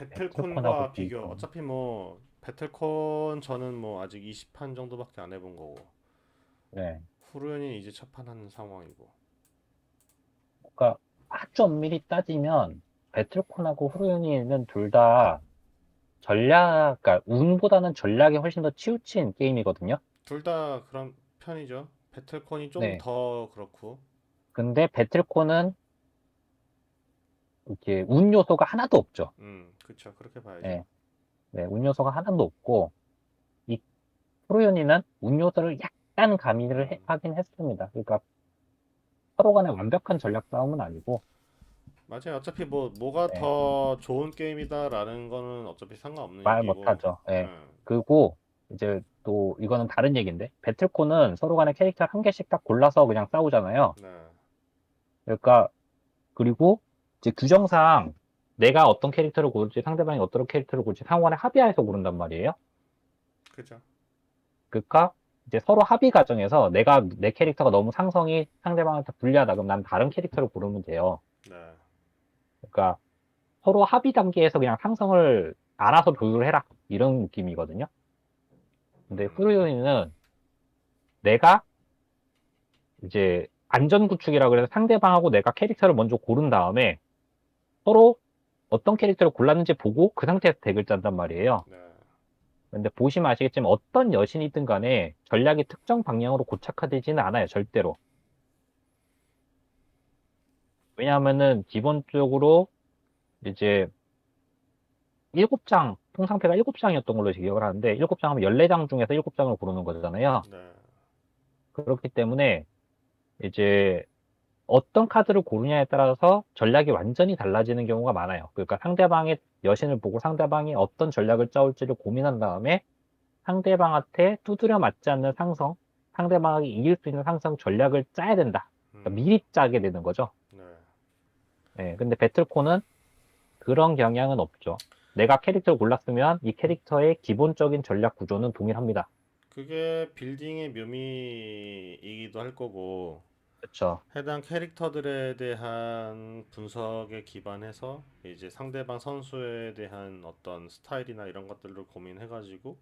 배틀콘하고 배틀콘과 비교. 비교. 어차피 뭐 배틀콘 저는 뭐 아직 20판 정도밖에 안 해본 거고 네. 후르연이 이제 첫 판 하는 상황이고. 그러니까 아주 엄밀히 따지면 배틀콘하고 후르윤이는 둘 다 그러니까 운보다는 전략이 훨씬 더 치우친 게임이거든요. 둘 다 그런 편이죠. 배틀콘이 좀 네. 더 그렇고. 근데 배틀콘은 이렇게 운 요소가 하나도 없죠. 그쵸. 그렇게 봐야죠. 네. 네, 운 요소가 하나도 없고 이 후르윤이는 운 요소를 약간 가미를 음, 하긴 했습니다. 그러니까 서로 간에 완벽한 전략 싸움은 아니고 맞아요. 어차피 뭐가 네, 더 좋은 게임이다라는 거는 어차피 상관없는 말 얘기고. 못하죠. 네. 음, 그리고 이제 또 이거는 다른 얘기인데 배틀콘은 서로 간에 캐릭터 한 개씩 딱 골라서 그냥 싸우잖아요. 네, 그러니까 그리고 이제 규정상 내가 어떤 캐릭터를 고를지 상대방이 어떤 캐릭터를 고를지 상호간에 합의하에서 고른단 말이에요. 그죠. 그러니까 이제 서로 합의 과정에서 내가 내 캐릭터가 너무 상성이 상대방한테 불리하다 그럼 난 다른 캐릭터를 고르면 돼요. 네, 그러니까 서로 합의 단계에서 그냥 상성을 알아서 조율해라 이런 느낌이거든요. 근데 음, 후르요이는 내가 이제 안전 구축이라 그래서 상대방하고 내가 캐릭터를 먼저 고른 다음에 서로 어떤 캐릭터를 골랐는지 보고 그 상태에서 덱을 짠단 말이에요. 네, 근데 보시면 아시겠지만 어떤 여신이든 간에 전략이 특정 방향으로 고착화되지는 않아요, 절대로. 왜냐하면은 기본적으로 이제 7장, 통상패가 7장이었던 걸로 기억을 하는데 7장 하면 14장 중에서 7장을 고르는 거잖아요. 네, 그렇기 때문에 이제 어떤 카드를 고르냐에 따라서 전략이 완전히 달라지는 경우가 많아요. 그러니까 상대방의 여신을 보고 상대방이 어떤 전략을 짜올지를 고민한 다음에 상대방한테 두드려 맞지 않는 상성, 상대방이 이길 수 있는 상성 전략을 짜야 된다. 그러니까 음, 미리 짜게 되는 거죠. 네. 네, 근데 배틀코는 그런 경향은 없죠. 내가 캐릭터를 골랐으면 이 캐릭터의 기본적인 전략 구조는 동일합니다. 그게 빌딩의 묘미이기도 할 거고, 그렇죠. 해당 캐릭터들에 대한 분석에 기반해서 이제 상대방 선수에 대한 어떤 스타일이나 이런 것들을 고민해가지고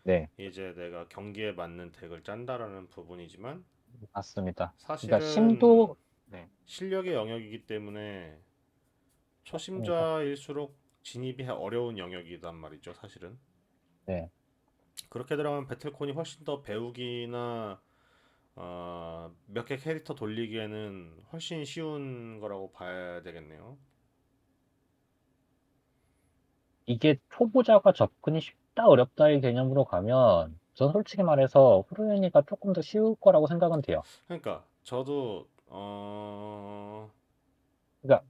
네, 이제 내가 경기에 맞는 덱을 짠다라는 부분이지만 맞습니다. 그러니까 사실은 심도, 네, 실력의 영역이기 때문에 맞습니다. 초심자일수록 진입이 어려운 영역이단 말이죠, 사실은. 네. 그렇게 들어가면 배틀콘이 훨씬 더 배우기나 몇 개 캐릭터 돌리기에는 훨씬 쉬운 거라고 봐야 되겠네요. 이게 초보자가 접근이 쉽다 어렵다의 개념으로 가면 전 솔직히 말해서 후루연이가 조금 더 쉬울 거라고 생각은 돼요. 그러니까 저도 그러니까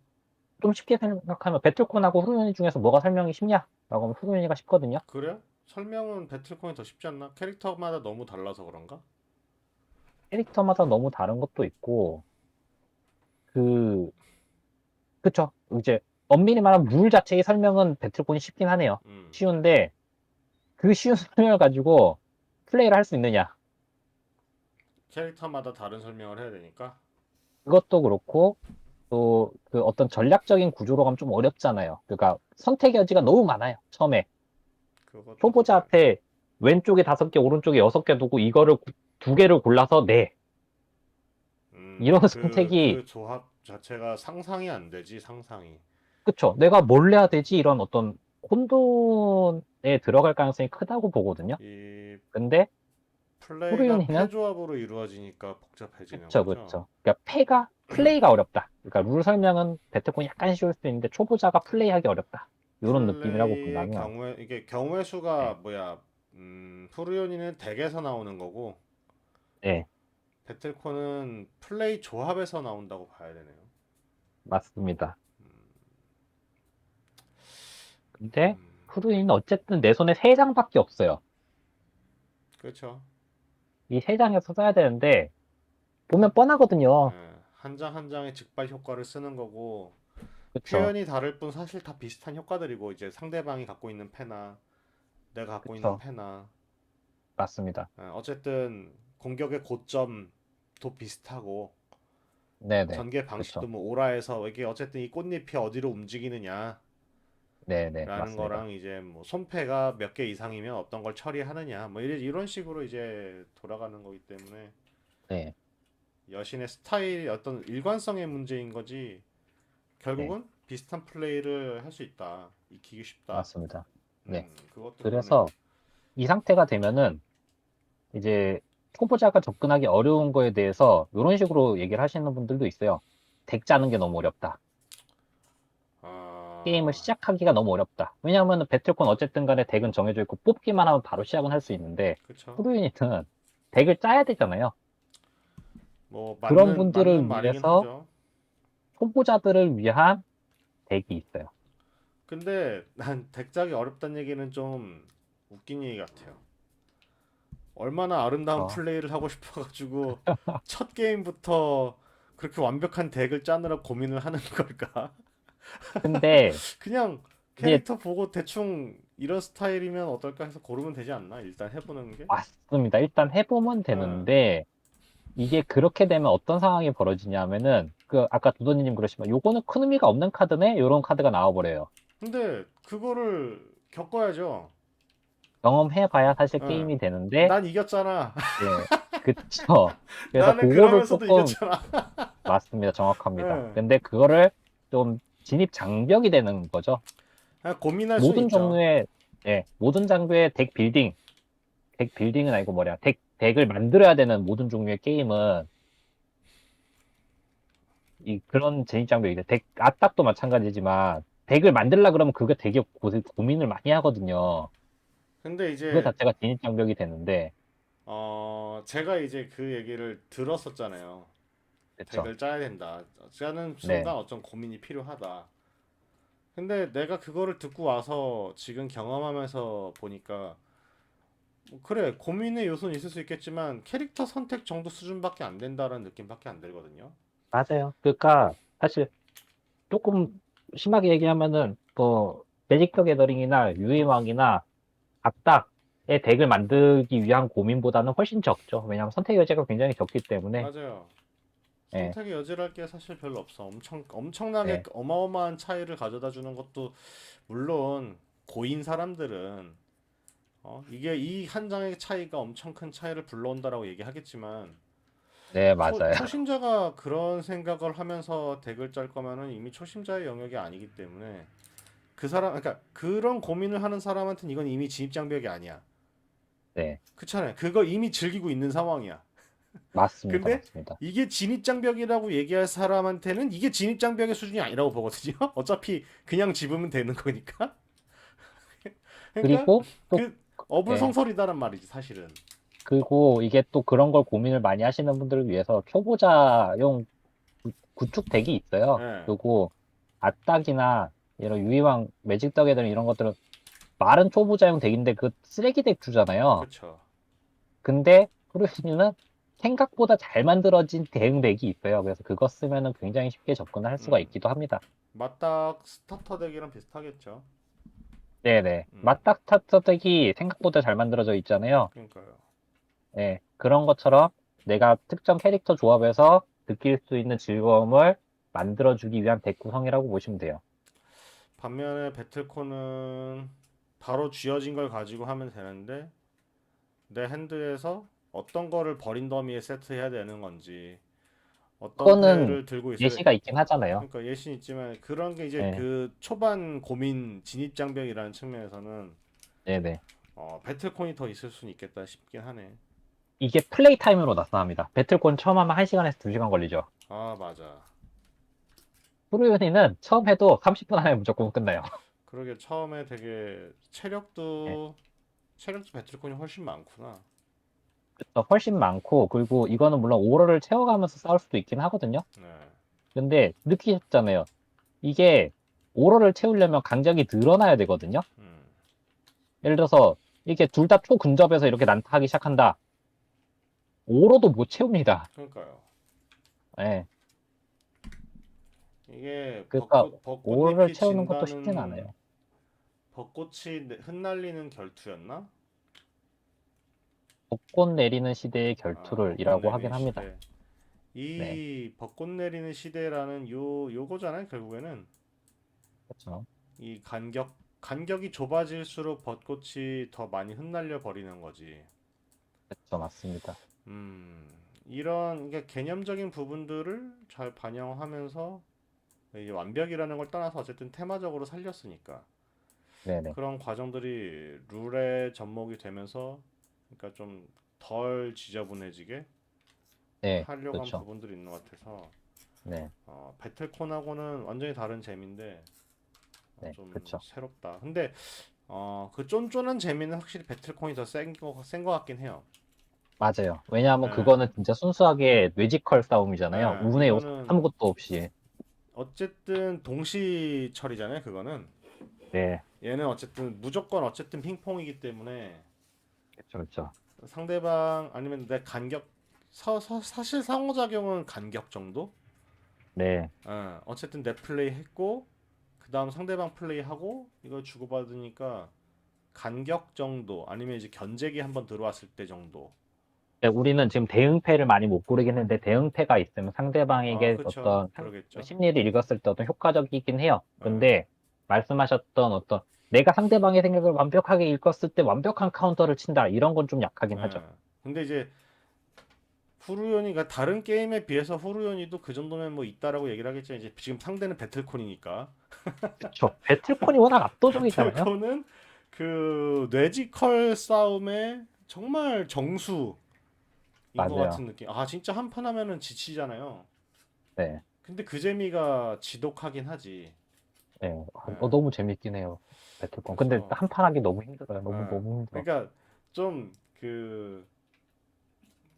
좀 쉽게 생각하면 배틀콘하고 후루연이 중에서 뭐가 설명이 쉽냐? 라고 하면 후루연이가 쉽거든요. 그래? 설명은 배틀콘이 더 쉽지 않나? 캐릭터마다 너무 달라서 그런가? 캐릭터마다 너무 다른 것도 있고 그 그쵸. 이제 엄밀히 말하면 룰 자체의 설명은 배틀콘이 쉽긴 하네요. 음, 쉬운데 그 쉬운 설명을 가지고 플레이를 할 수 있느냐? 캐릭터마다 다른 설명을 해야 되니까 그것도 그렇고 또 그 어떤 전략적인 구조로 가면 좀 어렵잖아요. 그러니까 선택의 여지가 너무 많아요. 처음에 그것도 그래. 초보자한테 왼쪽에 5개, 오른쪽에 6개 두고 이거를 2개를 골라서 내 이런 그 선택이 조합 자체가 상상이 안 되지, 상상이. 그쵸? 내가 뭘 해야 되지? 이런 어떤 혼돈에 들어갈 가능성이 크다고 보거든요. 이 근데 플레이가 후루윤이는 패조합으로 이루어지니까 복잡해지는 그쵸, 거죠. 그쵸. 그러니까 플레이가 어렵다. 그러니까 룰 설명은 배트콘이 약간 쉬울 수 있는데 초보자가 플레이하기 어렵다. 이런 느낌이라고 플레이의 본다면, 경우에 이게 경우의 수가 네, 뭐야? 푸르요니는 덱에서 나오는 거고 네, 배틀콘은 플레이 조합에서 나온다고 봐야 되네요. 맞습니다. 근데 후루윤은 어쨌든 내 손에 3장밖에 없어요. 그렇죠. 이 3장에서 써야 되는데 보면 뻔하거든요. 한 장 한 장의 즉발 효과를 쓰는 거고 그쵸, 표현이 다를 뿐 사실 다 비슷한 효과들이고 이제 상대방이 갖고 있는 패나 내가 갖고 있는 그쵸, 패나 맞습니다. 어쨌든 공격의 고점도 비슷하고 네네, 전개 그쵸, 방식도 뭐 오라에서 이게 어쨌든 이 꽃잎이 어디로 움직이느냐 네네, 라는 맞습니다. 거랑 이제 뭐 손패가 몇 개 이상이면 어떤 걸 처리하느냐 뭐 이런 식으로 이제 돌아가는 거기 때문에 네, 여신의 스타일 어떤 일관성의 문제인 거지 네, 결국은 비슷한 플레이를 할 수 있다 익히기 쉽다 맞습니다. 네. 그것도 그러네요. 그래서 이 상태가 되면은 이제 초보자가 접근하기 어려운 거에 대해서 이런 식으로 얘기를 하시는 분들도 있어요. 덱 짜는 게 너무 어렵다. 게임을 아 시작하기가 너무 어렵다. 왜냐하면 배틀콘 어쨌든 간에 덱은 정해져 있고 뽑기만 하면 바로 시작은 할 수 있는데 그쵸. 프로유닛은 덱을 짜야 되잖아요. 뭐 그런 맞는 분들을 말이긴 위해서 하죠. 초보자들을 위한 덱이 있어요. 근데 난 덱 짜기 어렵다는 얘기는 좀 웃긴 얘기 같아요. 얼마나 아름다운 어. 플레이를 하고 싶어가지고 첫 게임부터 그렇게 완벽한 덱을 짜느라 고민을 하는 걸까? 근데 그냥 이제 캐릭터 보고 대충 이런 스타일이면 어떨까 해서 고르면 되지 않나? 일단 해보는 게? 맞습니다. 일단 해보면 응. 되는데 이게 그렇게 되면 어떤 상황이 벌어지냐면은 그 아까 두더니님 그러시면 요거는 큰 의미가 없는 카드네? 요런 카드가 나와버려요. 근데 그거를 겪어야죠. 경험해봐야 사실 응. 게임이 되는데 난 이겼잖아. 네, 그쵸. 그래서 나는 그거를 그러면서도 조금 이겼잖아. 맞습니다. 정확합니다. 응. 근데 그거를 좀 진입 장벽이 되는 거죠. 그냥 고민할 수는 모든 있죠. 종류의 모든 장르의 덱 빌딩은 아니고 뭐냐, 덱을 만들어야 되는 모든 종류의 게임은 이 그런 진입 장벽이 돼. 아딱도 마찬가지지만 덱을 만들려 그러면 그게 되게 고민을 많이 하거든요. 근데 그거 이제 자체가 진입 장벽이 되는데, 제가 이제 그 얘기를 들었었잖아요. 그쵸. 덱을 짜야 된다. 짜는 네, 순간 어떤 고민이 필요하다. 근데 내가 그거를 듣고 와서 지금 경험하면서 보니까 뭐 그래 고민의 요소는 있을 수 있겠지만 캐릭터 선택 정도 수준밖에 안 된다라는 느낌밖에 안 들거든요. 맞아요. 그러니까 사실 조금 심하게 얘기하면은 뭐 매직 더 게더링이나 유희왕이나 악닥의 덱을 만들기 위한 고민보다는 훨씬 적죠. 왜냐하면 선택 여지가 굉장히 적기 때문에. 맞아요. 예, 선택의 여지랄 게 사실 별로 없어. 엄청나게 예, 어마어마한 차이를 가져다 주는 것도 물론 고인 사람들은 이게 이 한 장의 차이가 엄청 큰 차이를 불러온다라고 얘기하겠지만 네, 맞아요. 초심자가 그런 생각을 하면서 덱을 짤 거면은 이미 초심자의 영역이 아니기 때문에 그 사람 그러니까 그런 고민을 하는 사람한테는 이건 이미 진입 장벽이 아니야. 네, 그렇잖아요. 그거 이미 즐기고 있는 상황이야. 맞습니다, 근데 맞습니다. 이게 진입 장벽이라고 얘기할 사람한테는 이게 진입 장벽의 수준이 아니라고 보거든요. 어차피 그냥 집으면 되는 거니까. 그러니까 그리고 또, 그 예, 어불성설이다란 말이지 사실은. 그리고 이게 또 그런 걸 고민을 많이 하시는 분들을 위해서 초보자용 구축 덱이 있어요. 예, 그리고 아딱이나 이런 유희왕 매직 더 게더링 이런 것들은 말은 초보자용 덱인데 그 쓰레기 덱 주잖아요. 그쵸. 근데 프로시는 생각보다 잘 만들어진 대응 덱이 있어요. 그래서 그거 쓰면은 굉장히 쉽게 접근을 할 수가 음, 있기도 합니다. 맞닥 스타터 덱이랑 비슷하겠죠. 네네. 음, 맞닥 스타터 덱이 생각보다 잘 만들어져 있잖아요. 그러니까요. 네. 그런 것처럼 내가 특정 캐릭터 조합에서 느낄 수 있는 즐거움을 만들어주기 위한 덱 구성이라고 보시면 돼요. 반면에 배틀코는 바로 쥐어진 걸 가지고 하면 되는데 내 핸드에서 어떤 거를 버린 더미에 세트해야 되는 건지 어떤 그거는 패를 들고 있어야 예시가 있긴 하잖아요. 그러니까 예신 있지만 그런 게 이제 네. 그 초반 고민 진입 장벽이라는 측면에서는 네네. 배틀콘이 더 있을 수는 있겠다 싶긴 하네. 이게 플레이 타임으로 나타납니다. 배틀콘 처음 하면 1시간에서 2시간 걸리죠. 아 맞아. 프로연이는 처음 해도 30분 안에 무조건 끝나요. 그러게 처음에 되게 네. 체력도 배틀콘이 훨씬 많구나. 그래서 훨씬 많고, 그리고 이거는 물론 오러를 채워가면서 싸울 수도 있긴 하거든요. 네. 근데 느끼셨잖아요. 이게 오러를 채우려면 강적이 늘어나야 되거든요. 음, 예를 들어서 이게 둘 다 초근접해서 이렇게 난타하기 시작한다. 오러도 못 채웁니다. 그러니까요. 예. 이게 그러니까 오러를 벚꽃잎이 채우는 것도 쉽진 진다는 않아요. 벚꽃이 흩날리는 결투였나? 벚꽃 내리는 시대의 아, 벚꽃 결투를이라고 내리는 하긴 합니다. 시대. 네. 이 벚꽃 내리는 시대라는 요거잖아요, 결국에는. 그렇죠. 이 간격이 좁아질수록 벚꽃이 더 많이 흩날려 버리는 거지. 그렇죠, 맞습니다. 음, 이런 그러니까 개념적인 부분들을 잘 반영하면서 이게 완벽이라는 걸 떠나서 어쨌든 테마적으로 살렸으니까 네네. 그런 과정들이 룰에 접목이 되면서 그러니까 좀 덜 지저분해지게 네, 하려고 한 그렇죠. 부분들이 있는 것 같아서 네, 배틀콘하고는 완전히 다른 재미인데 네, 좀 그렇죠. 새롭다. 근데 그 쫀쫀한 재미는 확실히 배틀콘이 더 센 거 같긴 해요. 맞아요. 왜냐하면 예, 그거는 진짜 순수하게 뇌지컬 싸움이잖아요. 운의 요소 이거는 아무것도 없이. 어쨌든 동시 처리잖아요. 그거는 네, 얘는 어쨌든 무조건 어쨌든 핑퐁이기 때문에 그렇죠, 그렇죠. 상대방 아니면 내 간격 사실 상호작용은 간격 정도? 네, 어쨌든 내 플레이 했고 그 다음 상대방 플레이 하고 이걸 주고받으니까 간격 정도 아니면 이제 견제기 한번 들어왔을 때 정도. 네, 우리는 지금 대응패를 많이 못 고르겠는데 대응패가 있으면 상대방에게 그쵸. 어떤 그러겠죠. 심리를 읽었을 때 어떤 효과적이긴 해요. 예. 근데 말씀하셨던 어떤 내가 상대방의 생각을 완벽하게 읽었을 때 완벽한 카운터를 친다. 이런 건 좀 약하긴 하죠. 근데 이제 후루요니가 다른 게임에 비해서 후루요니도 그 정도면 뭐 있다라고 얘기를 하겠죠. 이제 지금 상대는 배틀콘이니까. 그쵸. 배틀콘이 워낙 압도적이잖아요. 배틀콘은 그 뇌지컬 싸움의 정말 정수인 것 맞아요. 같은 느낌. 진짜 한 판 하면은 지치잖아요. 네. 근데 그 재미가 지독하긴 하지. 네. 예. 너무 재밌긴 해요. 배틀콘. 근데 그래서 한 판 하기 너무 힘들어요. 너무, 예. 너무 힘들어. 그러니까 좀 그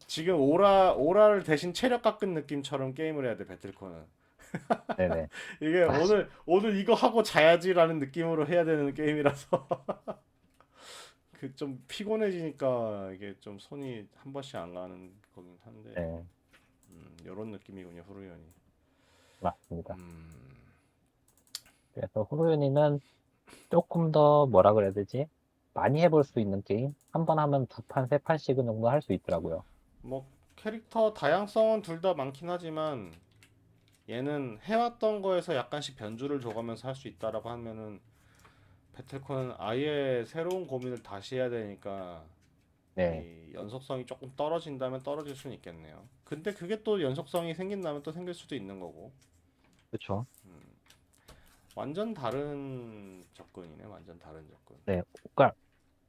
지금 오라를 대신 체력 깎은 느낌처럼 게임을 해야 돼 배틀콘은. 네네. 이게 맞아. 오늘 이거 하고 자야지라는 느낌으로 해야 되는 게임이라서 그 좀 피곤해지니까 이게 좀 손이 한 번씩 안 가는 거긴 한데 네. 이런 느낌이군요 후루연이. 맞습니다. 음, 그래서 호루윤이는 조금 더 뭐라 그래야 되지? 많이 해볼 수 있는 게임? 한 번 하면 두 판, 세 판씩은 정도 할 수 있더라고요. 뭐 캐릭터 다양성은 둘 다 많긴 하지만 얘는 해왔던 거에서 약간씩 변주를 줘가면서 할 수 있다라고 하면은 배틀콘은 아예 새로운 고민을 다시 해야 되니까 네. 이 연속성이 조금 떨어진다면 떨어질 수는 있겠네요. 근데 그게 또 연속성이 생긴다면 또 생길 수도 있는 거고. 그렇죠. 완전 다른 접근이네. 완전 다른 접근. 네. 그러니까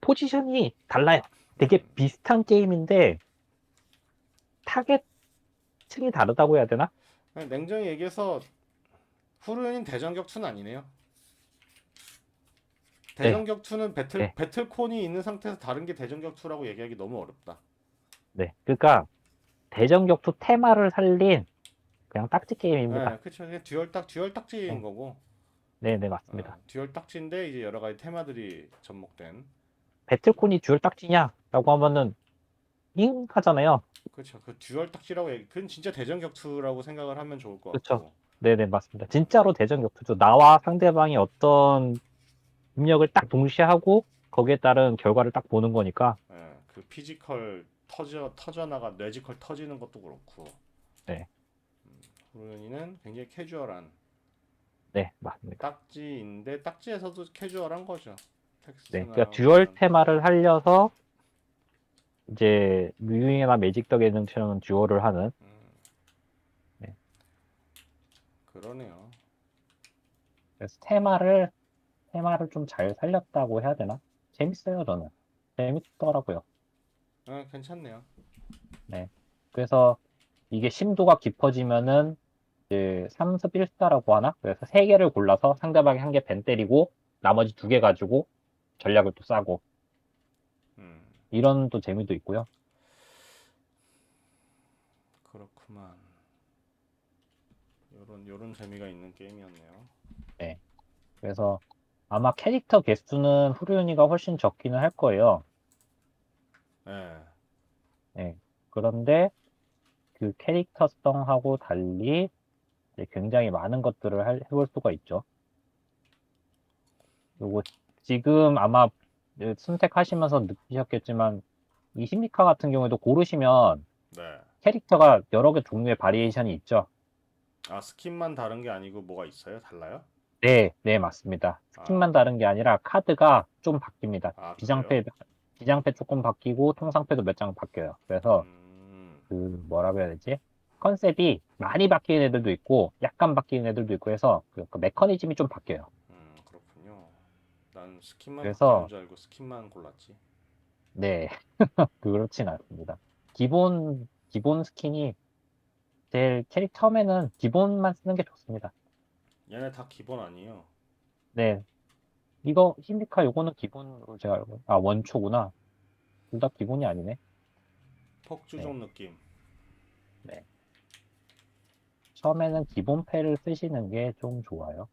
포지션이 달라요. 되게 음. 비슷한 게임인데 타겟층이 다르다고 해야 되나? 그냥 냉정히 얘기해서 후르는 대전격 2는 아니네요. 네. 대전격 2는 네. 배틀콘이 있는 상태에서 다른 게 대전격 2라고 얘기하기 너무 어렵다. 네. 그러니까 대전격투 테마를 살린 그냥 딱지 게임입니다. 그쵸. 그냥 듀얼 딱지인 네. 거고. 네, 네, 맞습니다. 듀얼 딱지인데 이제 여러 가지 테마들이 접목된. 배틀콘이 듀얼 딱지냐라고 하면은 잉 하잖아요. 그쵸. 그 듀얼 딱지라고 그건 진짜 대전격 2라고 생각을 하면 좋을 것 그렇죠. 같고. 네네, 맞습니다. 진짜로 대전격투죠. 나와 상대방이 어떤 입력을 딱 동시에 하고 거기에 따른 결과를 딱 보는 거니까. 그 피지컬 터져나가 뇌지컬 터지는 것도 그렇고. 네, 후르니는 굉장히 캐주얼한 네, 맞습니다. 딱지인데 딱지에서도 캐주얼한 거죠. 네, 그러니까 텍스트나 뭐 듀얼 이런. 테마를 살려서 이제 뮤잉이나 매직 더 개념처럼 듀얼을 하는. 네, 그러네요. 그래서 테마를 좀 잘 살렸다고 해야 되나? 재밌어요, 저는. 재밌더라고요. 괜찮네요. 네. 그래서 이게 심도가 깊어지면은 이제 3습 1사라고 하나? 그래서 세 개를 골라서 상대방이 한 개 벤 때리고 나머지 두 개 가지고 전략을 또 싸고 음, 이런 또 재미도 있고요. 그렇구만. 요런 재미가 있는 게임이었네요. 네. 그래서 아마 캐릭터 개수는 후루윤이가 훨씬 적기는 할 거예요. 예. 네. 그런데 그 캐릭터성하고 달리 이제 굉장히 많은 것들을 해볼 수가 있죠. 그리고 지금 아마 선택하시면서 느끼셨겠지만 이 심리카 같은 경우에도 고르시면 네. 캐릭터가 여러 개 종류의 바리에이션이 있죠. 스킨만 다른 게 아니고 뭐가 있어요? 달라요? 네, 네, 맞습니다. 아, 스킨만 다른 게 아니라 카드가 좀 바뀝니다. 아, 그래요? 비장패 조금 바뀌고 통상패도 몇 장 바뀌어요. 그래서 음, 그 뭐라고 해야 되지? 컨셉이 많이 바뀌는 애들도 있고 약간 바뀌는 애들도 있고 해서 그 메커니즘이 좀 바뀌어요. 그렇군요. 난 스킨만 바뀌는 그래서 줄 알고 스킨만 골랐지. 네, 그렇진 않습니다. 기본 스킨이 제일 캐릭 처음에는 기본만 쓰는 게 좋습니다. 얘네 다 기본 아니에요. 네, 이거 히미카 요거는 기본으로 제가 알고 원초구나. 둘 다 기본이 아니네. 네, 폭주종 느낌. 네. 처음에는 기본 패를 쓰시는 게 좀 좋아요.